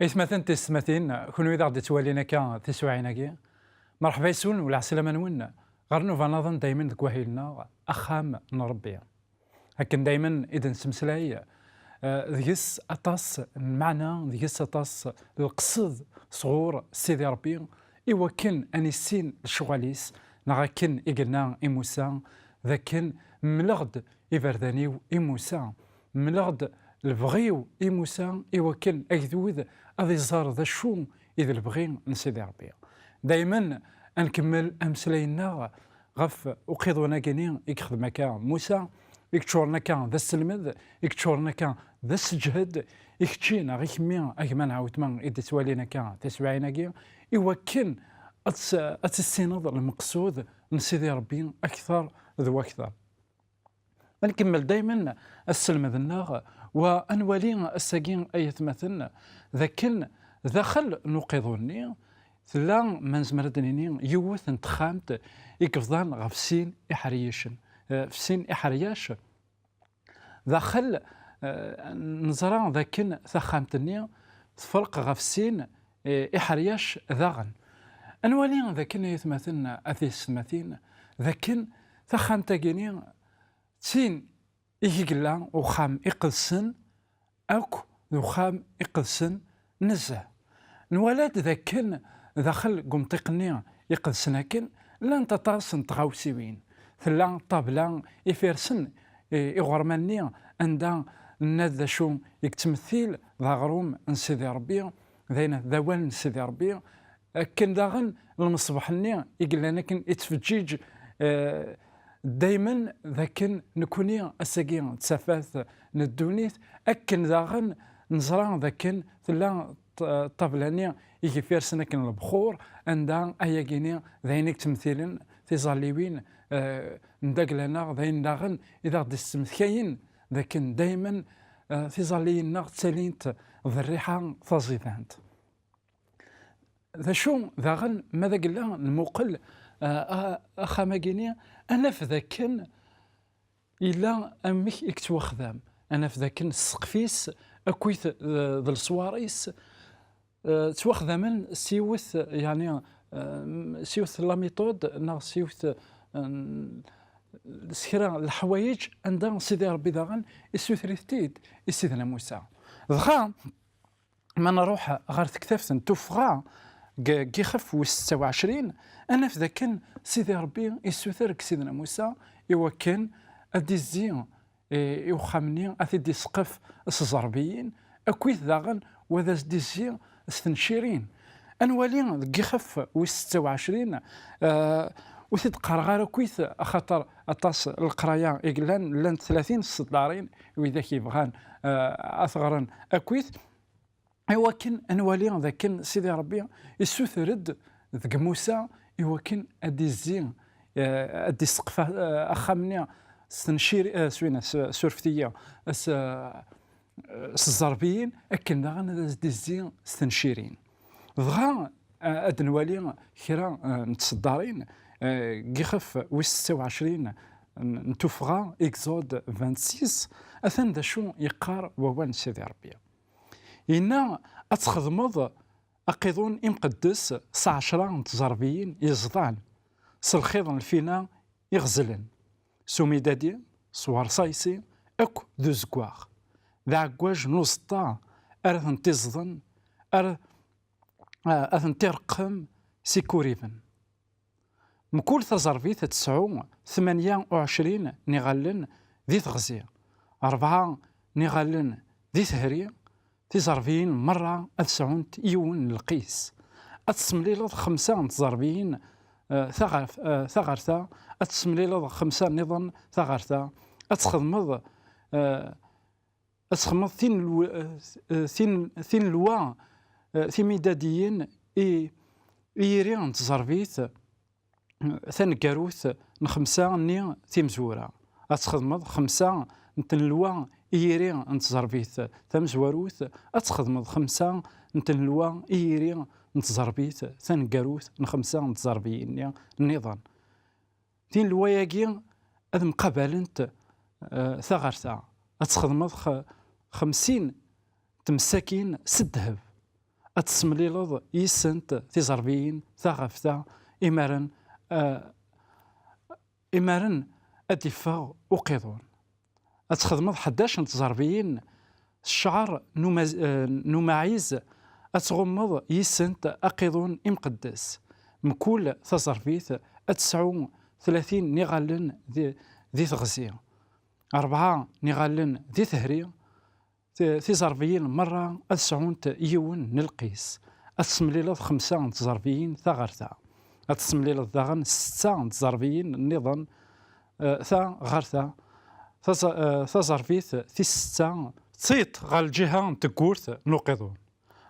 إثمثن تسمثين كونوا إذا غادي توالينا تسواعيناكي مرحبا يسون ولا عسلامة نون غير فنظن دايما ذك وهيلنا أخام نربي لكن دايما إذا نسمسلاي ذيس أطاس المعنى ذيس أطاس القصد صغور سيدي ربي إوا كان أنيسين الشغاليس نغاكن إقلنا إموسى ذاكن ملغد إفردانيو إموسى ملغد البغيو إموسى إوا كان أكذوذ أذي زار ذا شو إذا البغي نسيدي ربي دايما نكمل أمسلينا غف وقيضونا كاني يخدم كان موسى يكتشورنا كان ذا السلمذ يكتشورنا كان ذا السجهد يكتشينا غير كمية أكمان عاوتمان إذا توالينا كان تسوعينا كي إوا كان أتسينض المقصود نسيدي ربي أكثر ذو أكثر نكمل دايما السلمذ الناغ وأنوالي الساقين أي مثل ذاكن دخل نقيضوني ثلا من زمردنيني يوث انتخامت يكفضان غف سين إحريشن في سين إحرياش دخل نزران ذاكن ثخامتني تفرق غف سين إحرياش ذاغن أنوالي ذاكن يتمثلنا أثيس مثين ذاكن ثخامتاكيني تين إيقلا وخام إقلسن أكو وخام إقلسن نزه نولاد ذاكن داخل قمطيقني يقلسن كن لان تطاسن تغاوسيوين ثلا طابلا يفيرسن يغرماني عندها ناذا شو يكتمثيل ذا غروم نسيدي ربي ذاين ذوان نسيدي ربي كن داغن المصباحني يقلنا كن يتفجيج دايما ذاكن نكوني الساقين تسافات ندونيت أكن داغن نزران ذاكن ثلا طابلاني يجي فيرسنا كن البخور عندها أياكيني ذاينك تمثيلن تيزاليوين نداقلنا ذاين داغن إذا غدي تستمثكاين ذاكن دايما تيزالينا تسالينت الريحة تزيدانت ذا شو ذاغن ماذا قلنا المقل أخاماكيني أنا في ذاكن إلا أمك إكتوا خذام أنا في ذاكن السقفيس أكويت ذا الصواريس تواخذ من سيوث يعني سيوث لا ميثود نا سيوث سكرا الحوايج عندها سيدي ربي داغن يسوث ريثتيد سيدنا موسى دغا ما نروح غير تكتفت نتوفغا كي خف و 26 انا في ذاك سيدي ربي يسوثرك سيدنا موسى ايوا كان ادي الزين يوخمني اثدي سقف الزربيين اكويت داغن وذا ديزي استنشيرين انوالي كي خف و 26 وثيد قرغار كويث خاطر اطاس القرايه يقلان لان 30 الصدارين واذا كيبغان اثغرا اكويث ايوا كان انوالي ذاك سيدي ربي يسوثرد ذك موسى ايوا كان ادي الزين ادي السقف اخامني استنشير سوينا سورفتيه الزربيين اكن داغن دي الزين استنشيرين دغا ادنوالي كرا نتصدارين كي خف و 26 نتوفغا اكزود 26 اثن دا شو يقار ووان سيدي ربي إنا أتخدمض أقيضون إمقدس 19 تزربيين يزضان سالخيض الفينا يغزلن سوميدادي صوار صايسي أكو ذو زكواغ ذا عكواج نوسطا أرثن تزضن أرثن ترقم سيكوريفن مكول تزربيت 28 نغلن ذي تغزية 4 نغلن ذي ثهري تزربيين مرة أتسعون يون القيس أتسمليلض 5 تزربيين ثغرثا أتسمليلض 5 نظن ثغرثا أتخدمض ثين لوا ميداديين إيريان تزربيت ثان كاروث نخمسة ني تيمزورة أتخدمض 5 نتنلوا إيري نتزربيت ثمزواروث أتخدمض 5 نتنلوا إيري نتزربيت ثنقاروث 5 نتزربيين النظام تين الواياكي أذ مقابلنت ثغرثا أتخدمض 50 تمساكين سدهب أتسمليلض يسنت تزربيين ثغفتا إمارن إمارن أدفا وقيضون أتخدمض 11 تزربيين الشعر نماعيز أتغمض يسنت أقيضون إمقدس مكول تزربيث أتسعو 30 نغالن ذي تغزية 4 نغالن ذي ثهري تزربيين مرة أتسعون يون نلقيس أتسمليلض 5 تزربيين ثغرتا أتسمليلض ذاغن 6 تزربيين النظام ثا غرثا تزربيث في 6 تصيت غال الجهة تقورث نوقظون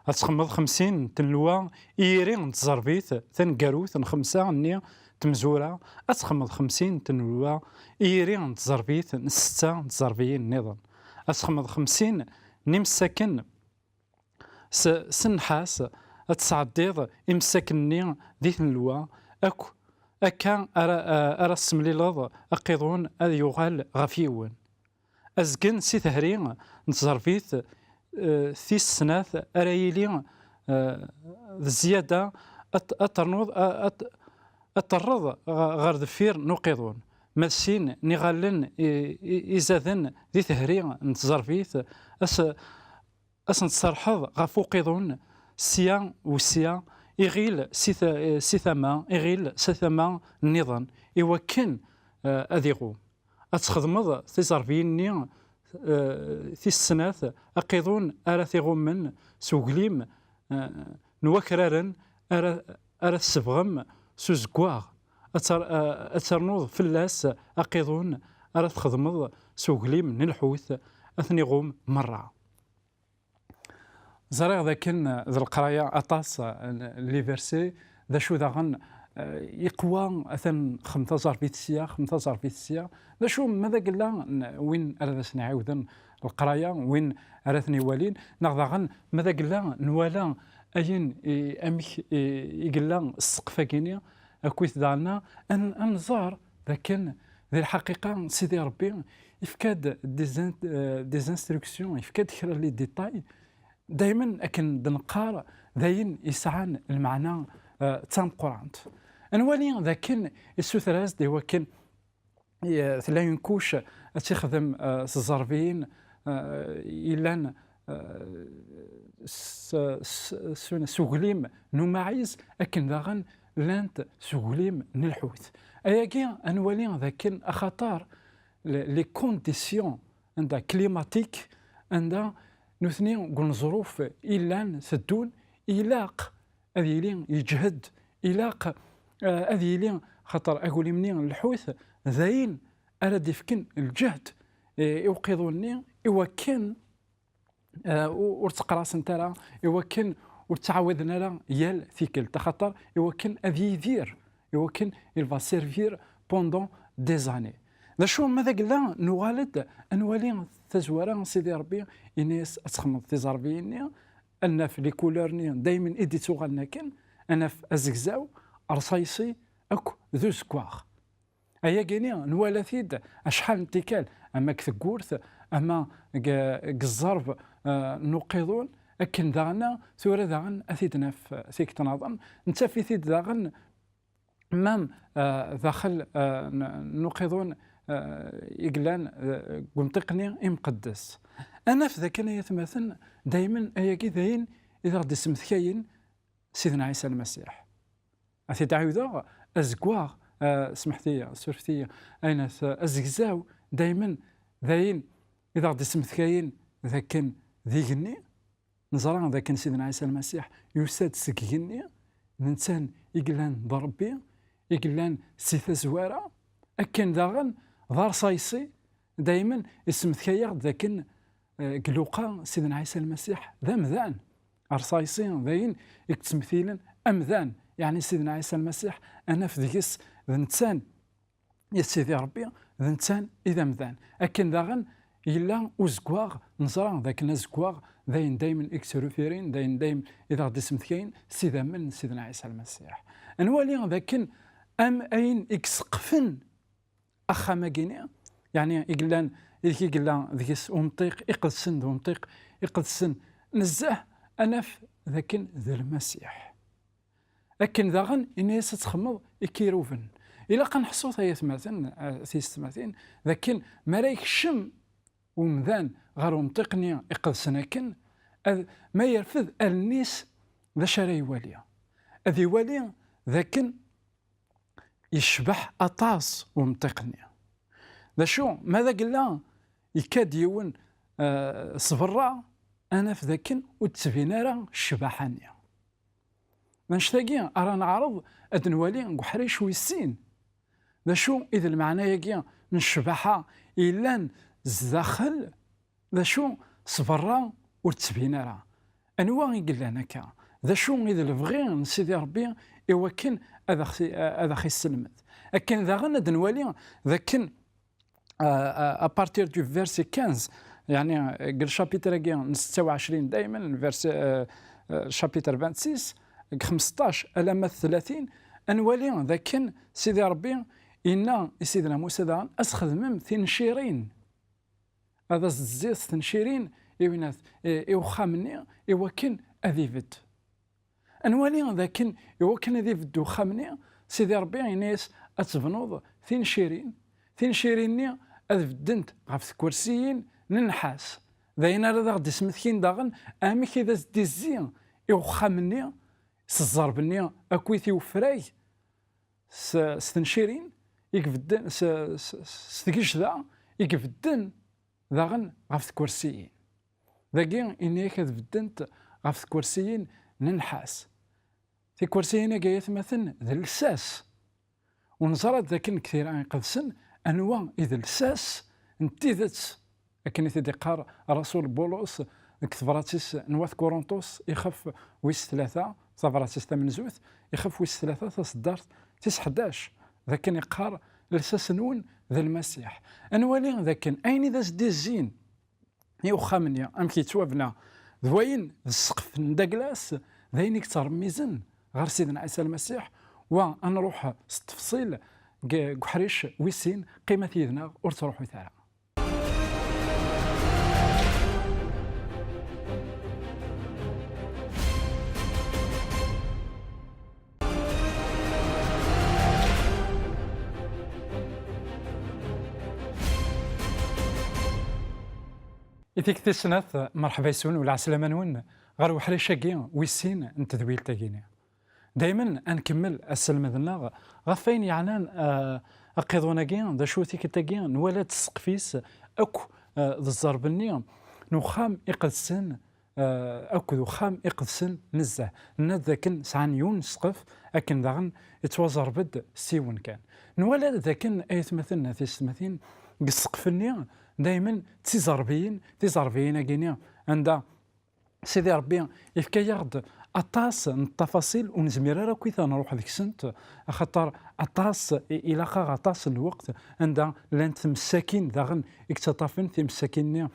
أتخمض 50 تنلوا إيرين تزربيث ثنقاروث 5 ني تمزورة أتخمض 50 تنلوا إيرين تزربيث 6 تزربيين نظام أتخمض 50 نمسكن سنحاس أتصعديض إمسكني ذي تنلوا أكو أكا أرى السمليلض أقيضون أذ يغال غفيون أزقن سي ثهرين نتزربيث في السناث أرايلي الزيادة أطرض غير ذفير نقيضون ماشين نغالن إزاذن ذي ثهرين نتزربيث أس نتصرحض غفو قيضون سيا وسيا إغيل سيثما إغيل سيثما النظام إوكن أذيغو أتخدمض تزربيني في السناث أقيضون أراثيغو من سوغليم نوكرارن أرى السبغم سوزقواغ أترنوض فلاس أقيضون أرى تخدمض سوغليم نلحوث أثنيغوم مرة زريغ ذاكن ذا القراية أطاس لي فيرسي ذا شو ذاغن يقوى أثن 15 في السيا ذا شو ماذا قلنا وين أردت نعاودن القراية وين أردتني والين نغضغن ماذا قلنا نوالا أين أمك يقلنا السقفة كينيا أكويت دارنا أن نزار ذاكن ذي الحقيقة سيدي ربي يفكاد ديزانستركسيون يفكاد كرا لي ديتاي دائما أكن دنقار ذاين يسعان المعنى تام قرانت انوالي ذاكن السوثراز دي وكن ثلاين كوش تخدم الزربيين إلان سوغليم نماعيز أكن ذاغن لانت سوغليم نلحوث أياكي انوالي ذاكن أخطار لي كونديسيون عندها كليماتيك عندها نثني قل ظروف إلان سدون إلاق أذيلين يجهد إلاق أذيلين خطر أقول منين الحوث ذاين أراد يفكن الجهد يوقظوني يوكن ورتقراس نتاعها يوكن ورتعاودنا لا يال ثيكل تخطر يوكن أذي يدير يوكن يلفا سيرفير بوندون دي زاني ذا شو ماذا قلنا نوالد أنوالي تزوارا سيدي ربي إنيس أتخمض تزربيني أنا في لي كولورني دايما إدي توغالنا كان أنا في أزكزاو أرصايصي أكو ذو سكواغ أيا كيني نوالا ثيد أشحال نتيكال أما كثقورث أما قزرب نقيضون أكن داغنا ثورة داغن أثيدنا في ثيك تنظم نتا في ثيد داغن مام داخل نقيضون إقلان قمتقني إمقدس أنا في ذاك أنا يتمثل دائما أياكي ذاين إذا غدي سمثكاين سيدنا عيسى المسيح أثي تعيوذا أزكواغ سمحتي سورفتي أين أزكزاو دائما ذاين إذا غدي سمثكاين ذاكن ذيقني نزرع ذاكن سيدنا عيسى المسيح يساد سكيني الإنسان إقلان ضربي إقلان سيثا زوارة أكن داغن ضار صايصي دائما اسمثكايا ذاكن قلوقا سيدنا عيسى المسيح ذا مذان أرصايصين ذاين يكتمثيلا أمذان يعني سيدنا عيسى المسيح أنا في ذيكس ذنتان يا سيدي ربي ذنتان إذا مذان أكن داغن إلا وزكواغ نزرع ذاك الزكواغ ذاين دايما إكسروفيرين ذاين دايما إذا غدي سمثكاين سيدا من سيدنا عيسى المسيح أنوالي ذاكن أم أين إكسقفن أخا ماكيني يعني يقلان يقلان ذيكس أمطيق يقدسن ذو أمطيق يقدسن نزاه أنا في ذاكن ذا المسيح. لكن ذاغن إني ستخمض إكيروفن إلا قنحصو ثيستماثين لكن مرايك شم ومذان غير منطقني يقدسنا كن ما يرفض النيس ذا شراي واليا أذي واليا ذاكن يشبح أطاس ومنطقني ذا شو ماذا قلنا يكاد يون صفرا أنا في ذاكن وتسفينا راه الشباحانية منشتاقي أرانا عرض أدنوالي نقحريش ويسين ذا شو إذا المعنى يجي من الشباحة إلا زداخل ذا شو صفرا وتسفينا راه أنواع يقول لنا كا ذا شو إذا الفغي نسيدي ربي إوا كان هذا خي السلمت لكن ذا غنى دنوالي ذاكن أبارتير دو فيرسي 15 يعني قل شابيتر 26 دائما فيرسي شابيتر 26 15 ألام 30 أنوالي ذاكن سيدي ربي إنا سيدنا موسى ذا أسخذ مم تنشيرين هذا الزيت تنشيرين إيوينات إيوخامني إيوكن أذيفد أنوالي ذاكن إيوكن أذيفد وخامني سيدي ربي إناس أتفنوض تنشيريني أذفدنت غاف كرسيين ننحاس ذاينا راه غادي سمثكين داغن أمي كذا زديزين إيوخامني سزربني أكويتي وفراي ستنشيرين يكفدن ستكيش ذا يكفدن ذاغن غاف كرسيين ذاكين إني كذفدنت غاف كرسيين ننحاس في كرسيين جاية مثلا ذا الساس ونزرت ذاكن كثير يقدسن أنواع إذا الساس انتذت لكن إذا قار الرسول بولس كتفراتيس نواث كورنثوس يخف ويس 3 صفراتيس 8 زوث يخف ويس 3 تصدرت 11 ذاكن يقار الساس نون ذا المسيح أنوالي ذاكن أين ذا زديزين يوخامنيا أم كي توابنا ذوين السقف نداكلاس ذاين يكتر ميزن غير سيدنا عيسى المسيح ونروح التفصيل قحريش ويسين قيمة يدنا ورتروحوا ثارا إذيك تسنث مرحبا يسون ولا عسلامة نون غير وحريشة كي ويسين انت ذويل تاكيني دائما نكمل السلمة ذنا غفين يعنان أقيضونا كي ذا شو تيك تاكي نولاد السقفيس أكو ذا الزربني نخام إقدسن أكو ذخام إقدسن نزه ذاكن سعان يون سقف أكن ذاغن يتوازر بد سيون كان نولاد ذاكن أيت مثلنا تيستمثين السقفني دائما تيزربين كينيا عند سيدي ربي يفكا يغد أطاس التفاصيل ونزمير راه كي نروح هذيك السنت خاطر أطاس إلى خا أطاس الوقت عند لان تمساكين داغن اكتطافن تمساكين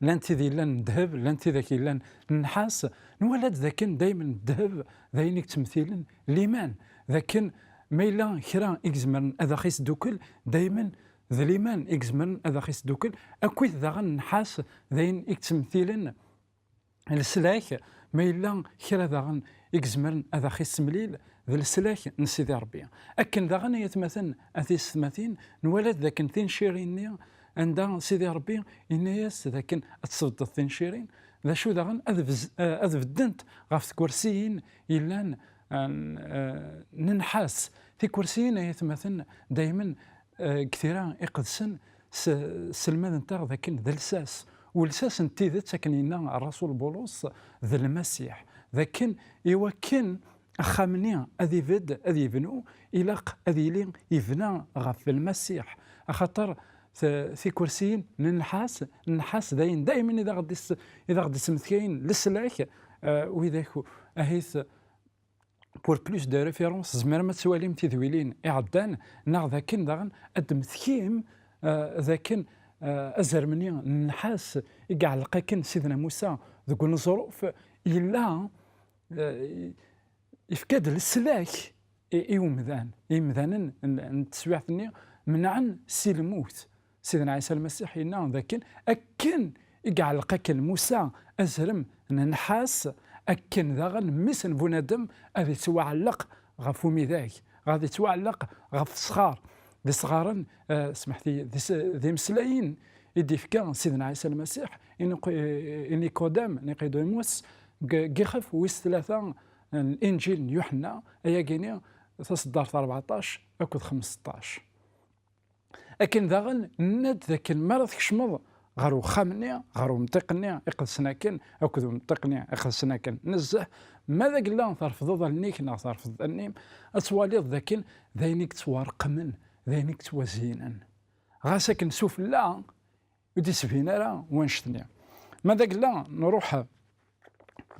لان تذي لان ذهب لان ذاك لان النحاس نولد ذاكن دائما الذهب ذاينك تمثيلا ليمان ذاكن ميلا كرا إكزمرن هذا خيس دوكل دائما ذا ليمان إكزمرن هذا خيس دوكل أكويت ذاغن النحاس ذاين إكتمثيلا السلاك ما إلا كرا داغن إكزمرن هذا خيس مليل ذا السلاك نسيدي ربي أكن داغن يتمثل أثيس مثين نولد ذاك تنشيرين عند سيدي ربي إنياس ذاك تصد التنشيرين ذا شو داغن أذفدنت غاف كرسيين إلا ننحاس في كرسيين يتمثل دائما كثيرا يقدسن سلمان نتاع ذاك ذا الساس والساس انتيذت ساكنينا الرسول بولس ذا المسيح ذاكن يوكن أخامنيا أذي فد أذي بنو إلاق أذي لين يفنى غف المسيح أخطر في كرسيين النحاس داين دائما إذا غدي سمثكين للسلاك وإذا أهيث بور بلوس دو ريفيرونس زمر ما تسواليم تذويلين إعدان ناغ ذاكن داغن أدمثكيم ذاكن أزرمنيا النحاس يقعلق كن سيدنا موسى ذوك الظروف إلا يفكاد للسلاك يمذان نتسويعتني منعن سي الموت سيدنا عيسى المسيح ينا ذاكن أكن يقعلق كن موسى أزرم النحاس أكن ذاغن مسن بنادم غادي توعلق غفومي ذاك غادي توعلق غف الصغار ذي صغارا سمحتي ذي مسلايين يدي فكان سيدنا عيسى المسيح إني قدام نيقوديموس قيخف ويس ثلاثة الإنجيل يوحنا أيا كيني تصدرت 14 أكد 15 أكن ذاغن ند ذاك المرض كشمض غارو خامني غارو منطقني يقدسنا كن أكد منطقني يقدسنا كن نزه ماذا قلنا ترفض ظنيك نا ترفض النيم أتوالي ذاكن ذينك توارقمن ذينك توزينا غاسك نسوف لا ودي سفينة راه وانشتني ماذا قلنا نروح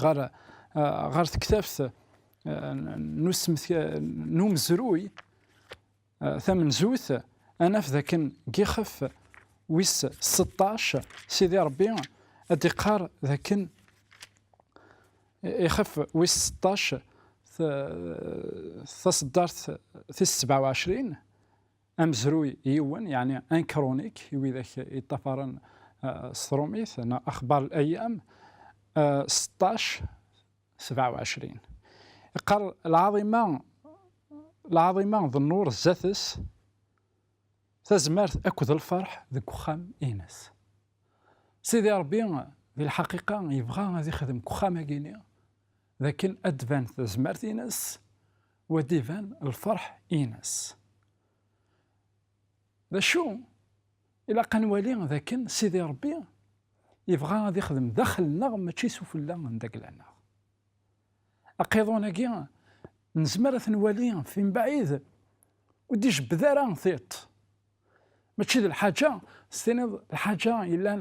غار تكتفت نسمث نوم زروي ثمن زوث أنا في ذاك كيخف ويس 16 سيدي ربي أدقار ذاك يخف ويس 16 تصدرت في 27 أمزروي يون يعني ان كرونيك يوي ذاك يطفرن ستروميث أنا أخبار الأيام 16 27 قال العظيمة ذو النور الزاثس تزمرت أكد الفرح ذك وخام إيناس سيدي ربي في الحقيقة يبغى غادي يخدم كخام كينيا لكن أدفان تزمرت إيناس وديفان الفرح إيناس ذا شو إلا قنوالي ذاكن سيدي ربي يبغى غادي يخدم داخلنا ماشي سفلا من داك لنا أقيضونا كيا نزمر نوالي فين بعيد ودي جبذا نثيط ماشي ذي الحاجة ستيني الحاجة إلا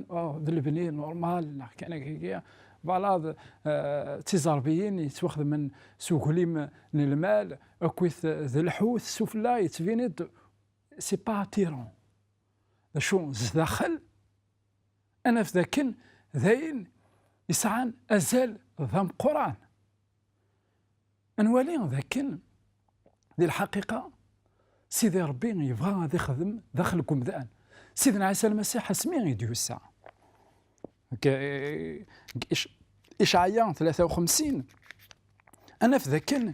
ذي البني نورمال كان كيكيا فوالا تيزاربيين يتواخذ من سوقلي من المال أكويث ذي الحوث سفلا يتفينيد سي با تيرون شو زداخل أنا في ذاكن ذاين يسعان أزال ذم قرآن أنوالي ذاكن ذي الحقيقة سيدي ربي يبغى غادي يخدم داخلكم ذان سيدنا عيسى المسيح اسمي يديو الساعة إشعياء 53 أنا في ذاكن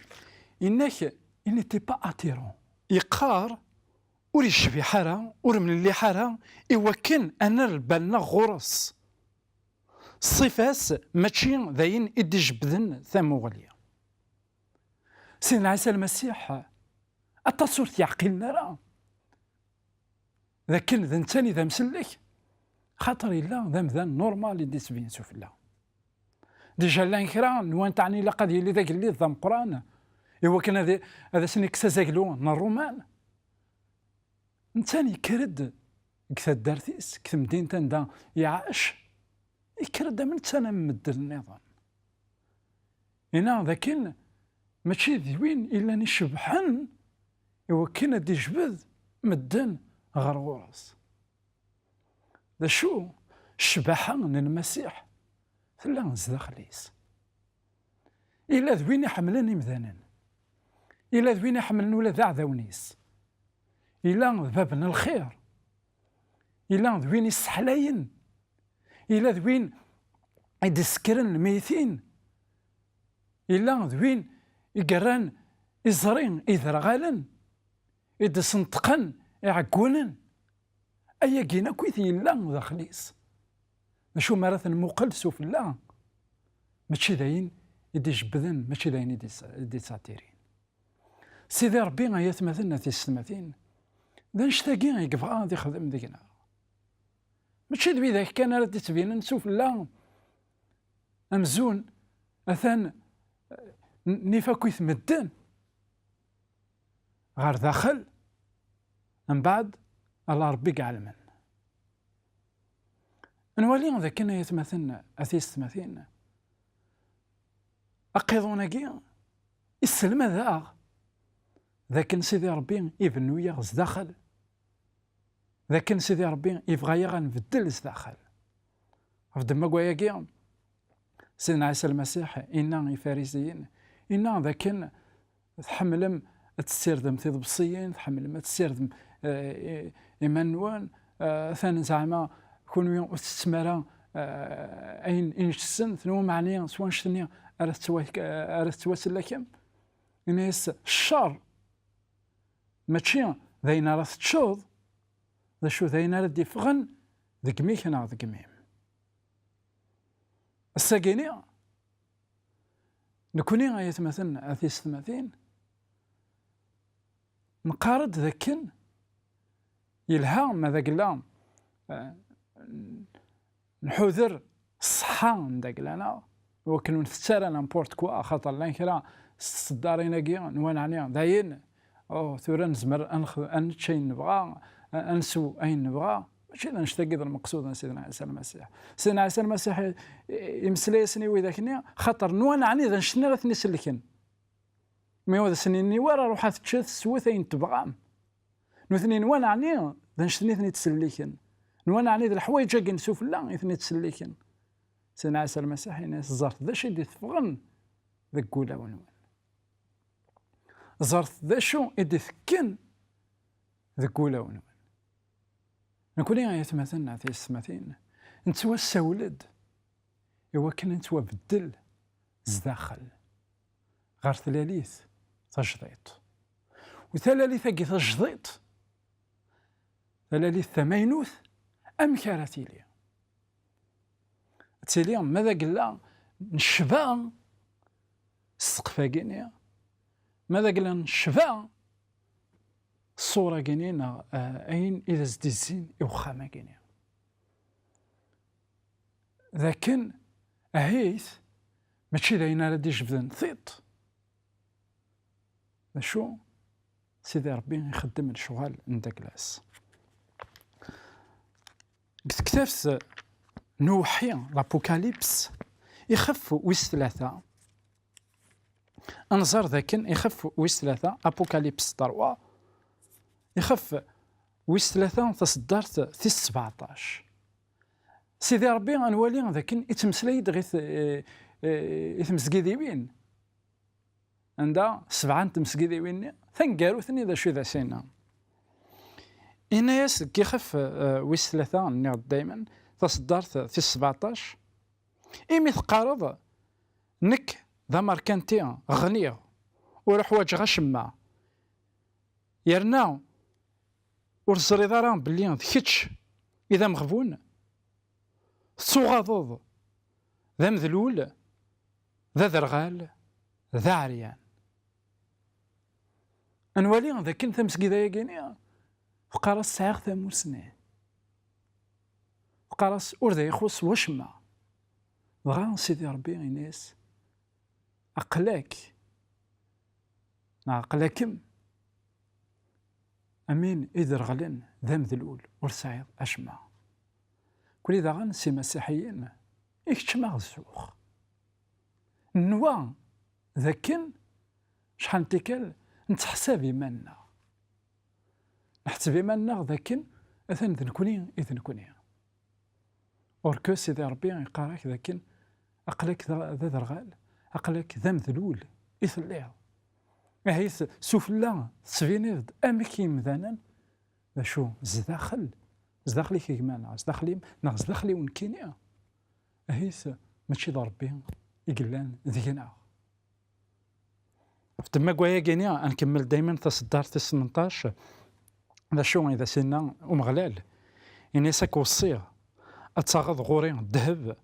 إنك إنتي با أتيرون يقار ور يشبي حارة ور من اللي حارة إوكن أنا البالنا غرس صفاس ماشي ذاين إدي جبدن ثموغليا سيدنا عيسى المسيح التصور يعقلنا راه لكن ذا نتاني ذا مسلك خاطر إلا ذا مذان نورمال يدي سبين سوف الله ديجا لان كرا نوان تعني لقد يلي ذاك اللي ذا قرآن إوا كان هذا سنك سازاكلون الرومان نتاني كرد كثا دارتيس كثا مدينة دا يعاش يكرد من تانا ممدل النظام هنا ذاكن ماشي ذوين إلا نشبحن إوا كان دي جبد مدن غير غرس ذا شو الشباحة من المسيح ثلا نزداخليس إلا ذوين يحملن مذانا إلا ذوين يحملن ولا ذا عذاونيس إلا بابنا الخير إلا ذوين يسحلاين إلا ذوين يدسكرن الميتين إلا ذوين يقران إزرين إذرغالن إذا سنطقن يعقونن أيا كينا كويثي إلا داخليس ماشو مرات المقلسو في الله ماشي داين يدي جبذن ماشي داين يدي ساتيرين سيدي ربي غايات مثلنا في السماتين ذا نشتاقي يقف غادي يخدم ديكنا ماشي ذبي ذاك كان راه تبين نشوف الله أمزون أثان نيفا كويث مدن غير داخل من بعد الله ربي قال من نولي ذا كنا يتمثلنا أثيس تمثيلنا أقيضونا كي السلمة ذاك سيدي ربي يبنو يغز داخل ذاك سيدي ربي يبغى يغنبدل داخل في ما قويا كي سيدنا عيسى المسيح إنا فارسيين إنا ذاك تحملم تسيردم تضبصيين تحملم تسيردم إيمانوان ثاني زعما كونوا تستمرا أين إنشسن ثنو معنيا سوان شتنيا أرث تواسل لكم إنيس الشر ماشي ذين راه تشوض ذا شو ذين راه يفغن ذك ميكنا ذك ميم الساقيني نكوني غايتمثلنا أثيس ثماثين مقارد ذاكن يلها ماذا قلنا نحوذر الصحة نداك لنا وكنو نفتر نامبورت كوا خاطر لان كرا الصدارين كيا نوانعني داين او ثورا نزمر انشي نبغى انسو اين نبغى ماشي نشتاق المقصود سيدنا عيسى المسيح. سيدنا عيسى المسيح يمسلي سني ذاكني خاطر نوانعني ذا نشنا راه نسلكن مي هذا سنيني ورا روحات تشاث سوثين تبغى نوثني نوانعني ذا نشتني ثني تسلكن نوانعني ذا الحوايج جا نسوف لا ثني تسلكن. سيدنا عيسى المسيح ناس زرت ذا شي دي تفغن ذاك كولا ونوان زرت ذا شو يدي ثكن ذاك كولا ونوان نكوني غايتمثلنا في السماثين نتوا السولد إوا كان نتوا بدل زداخل غير ثلاليث تجضيط وثلاليث كي تجضيط ثلاليث ثمينوث أم كارثيلي تيلي ماذا قلنا نشبع السقفة كينيا ماذا قلنا نشبع الصورة كينينا أين إذا زدي الزين يوخاما كينيا لكن أهيث ماشي داينا ردي جبدن ثيط شو سيدي ربي يخدم الشغل نداكلاس كتبت نوحي لابوكاليبس يخف ويس ثلاثة أنظر ذاكن يخف ويس ثلاثة أبوكاليبس دروا يخف ويس ثلاثة تصدرت في 17 سيدي ربي غنولي ذاكن يتمسلي دغيث يتمسكيديوين عندها 7 تمسكيديوين ثنقارو ثني ذا شو ذا سينا إناس كيخف ويس ثلاثة نيض دايما تصدرت في 17 إيمي تقارض نك ذا ماركانتي غنية ورحواج غشمة يرنا ورزري ضرام بلي ذكتش إذا مغبون صغاضض ذا مذلول ذا ذرغال ذا عريان أنوالي ذا كنت مسكي ذا يقيني وقارس ساغ ثموسني وقارس أرذا يخص وشما بغا سيدي ربي إناس أقلاك أقلاكم أمين إذا غلن ذا مذلول ورسعيد أشما كل إذا غان سي مسيحيين يكتشما الزوخ النوا ذاكن شحال تيكال نتحسب إيماننا نحسب إيماننا ذاكن أثن ذنكوني إذن كوني أوركو سيدي ربي يقارك ذاكن أقلك ذا ذرغال أقلك ذا مذلول إثليها أهيث سفلا تسفينيد أمكي مذانا ذا شو زداخلي كيمانا زداخلي ونكينيا أهيث ماشي ذا ربي يقلان ذينا فتما قوايا كينيا نكمل دايما تصدار 18 ذا شو إذا سنا ومغلال إني ساك وصيه أتغض غوري الذهب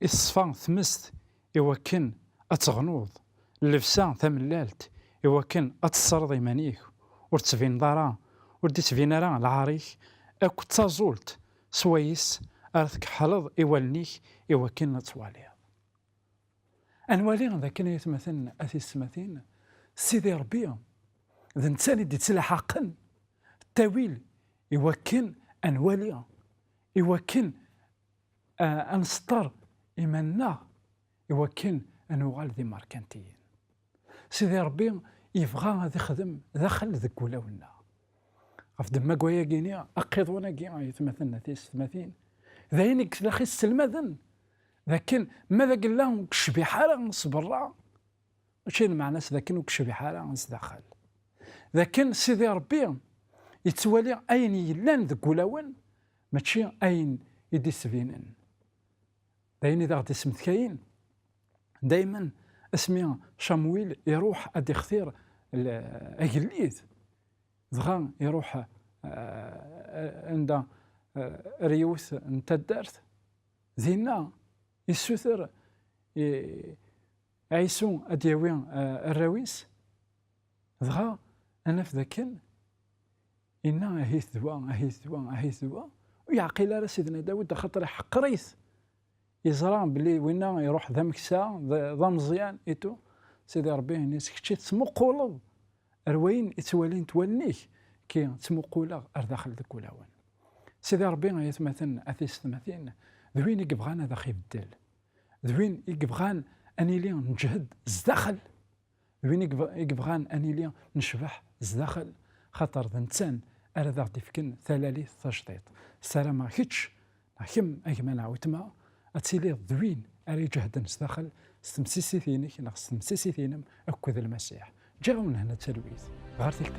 الصفا ثمست إوا كان أتغنوض اللبسة ثملالت إوا كان أتصرض إيمانيك ورتسفين دارا وردي تفين راه العريك أكو تازولت سويس أرثك حلظ إوالنيك إوا كان نتواليها أنوالي ذا كان يتمثلنا أثي السماثين سيدي ربي ذا نتسالي دي تلحقا التاويل إوا كان أنوالي إوا كان أنسطر إيماننا إوا كان أنوغال ذي ماركانتيين سيدي ربي يبغى هذا يخدم داخل ذاك ولاونا غف دما كوايا كينيا أقيضونا كيا يتمثلنا تيس 30 ذاينك داخل السلمذن لكن ماذا قال لهم كشبي حالة نصبر ماشي المعنى لكن كشبي حالة نصداخل لكن سيدي ربي يتوالي أين يلان ذك ولاون ماشي أين يدي سفينن. داين إذا غادي سمت كاين دايما اسمي شامويل يروح أدي يختار أجليت دغا يروح عند ريوث نتا دارت زينا يسوثر عيسو أدياوي الراويس دغا أنا في ذاكن إنا أهيث ذوا ويعقل على سيدنا داود خاطر حق ريث يزرع بلي وينا يروح ذا مكسا ذا مزيان إيتو سيدي ربي نيس كتشي تسمقولض أروين يتوالين توليك كي تسمقولا أرداخل ذاك ولاون. سيدي ربي يتمثل أثيس ثمثين ذوين يقبغان هذا خيب الدل ذوين يقبغان أني لي نجهد زداخل ذوين يقبغان أني لي نشبح زداخل خاطر ذا نتسان أرد غادي فكن ثلاليث تشطيط السلام كيتش كم أجمل عوتما أتسيلي ذوين أري جهدا زداخل ستمسيسي ثينك ناخ ستمسيسي ثينم أكو ذا المسيح جاو من هنا تلويث غير تلك